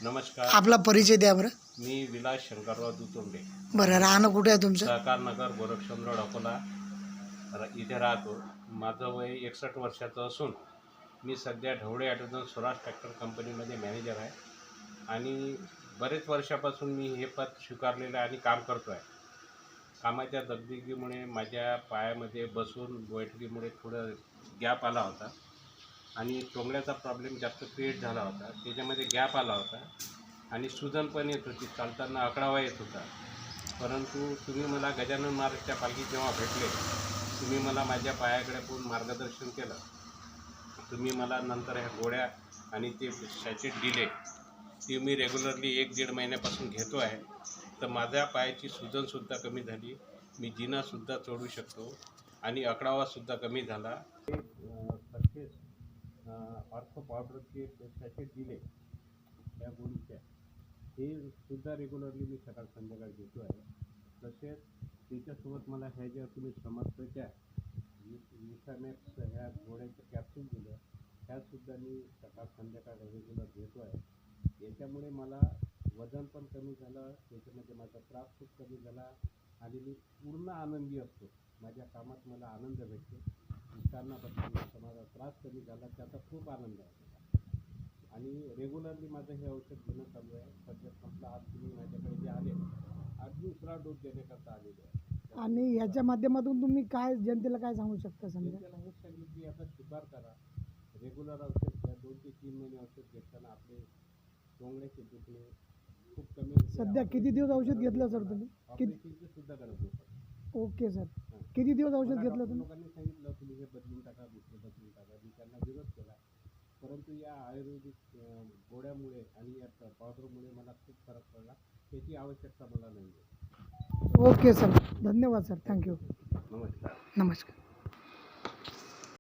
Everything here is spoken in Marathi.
नमस्कार. आपला परिचय द्या बरं. मी विलास शंकरराव दुतोंडे, बरं, राहणं कुठे आहे तुमचं? सहकार नगर, गोरक्षचंद्र अकोला इथे राहतो. माझं वय 61 वर्षाचं असून मी सध्या ढवळे ॲटोजन स्वराज ट्रॅक्टर कंपनीमध्ये मॅनेजर आहे आणि बरेच वर्षापासून मी हे पद स्वीकारलेलं आहे आणि काम करतो आहे. कामाच्या दगदगीमुळे माझ्या पायामध्ये बसून बैठकीमुळे थोडं गॅप आला होता आणि टोंगळ्याचा प्रॉब्लेम जास्त क्रिएट झाला होता. त्याच्यामध्ये गॅप आला होता आणि सूजन पण येत होती, चालताना अकडावा येत होता. परंतु तुम्ही मला गजानन महाराजच्या पालखीत जेव्हा भेटले, तुम्ही मला माझ्या पायाकडे पाहून मार्गदर्शन केलं. तुम्ही मला नंतर ह्या गोळ्या आणि ते सॅचेट दिले, ती मी रेग्युलरली 1-1.5 महिन्यापासून घेतो आहे. तर माझ्या पायाची सूजनसुद्धा कमी झाली, मी जिनासुद्धा चढू शकतो आणि अकडावासुद्धा कमी झाला. सक्सेस ऑर्थो पावडरचे सॅचेट दिले त्या गोळीच्या, हे सुद्धा रेग्युलरली मी सकाळ संध्याकाळ घेतो आहे. तसेच त्याच्यासोबत मला ह्या ज्या तुम्ही समर्थच्या विटामॅक्स ह्या गोळ्याच्या कॅप्सूल दिल्या, ह्यासुद्धा मी सकाळ संध्याकाळ रेग्युलर घेतो आहे. याच्यामुळे मला वजन पण कमी झालं, त्याच्यामध्ये माझा त्रास खूप कमी झाला आणि मी पूर्ण आनंदी असतो. माझ्या कामात मला आनंद भेटतो. उच्चारणाबद्दल माझा त्रास कमी झाला, त्याचा खूप आनंद आहे आणि रेग्युलरली माझं हे औषध घेणं चालू आहे. सध्या संपला, आज तुम्ही माझ्याकडे जे आले, आज दुसरा डोस देण्याकरता आलेले आहे. आणि याच्या माध्यमातून तुम्ही काय जनतेला काय सांगू शकता? समजा त्याला हेच सांगितलं की आता स्वीकार करा, रेग्युलर औषध घ्या. 2 ते 3 महिने औषध घेताना आपले टोंगळ्याचे दुखणे खूप कमी होते. सध्या किती दिवस औषध घेतलं सर तुम्ही? ऑपरेशनची सुद्धा गरज नाही. ओके सर, किती दिवस औषध घेतलं तुम्ही? लोकांनी सांगितलं तुम्ही हे बदलून टाका, दुसरं बदलून टाका. मी त्यांना विरोध केला, परंतु या आयुर्वेदिक गोळ्यामुळे आणि या पावडरमुळे मला खूप फरक पडला. त्याची आवश्यकता मला नाही आहे. ओके सर, धन्यवाद सर, थँक्यू. नमस्कार. नमस्कार.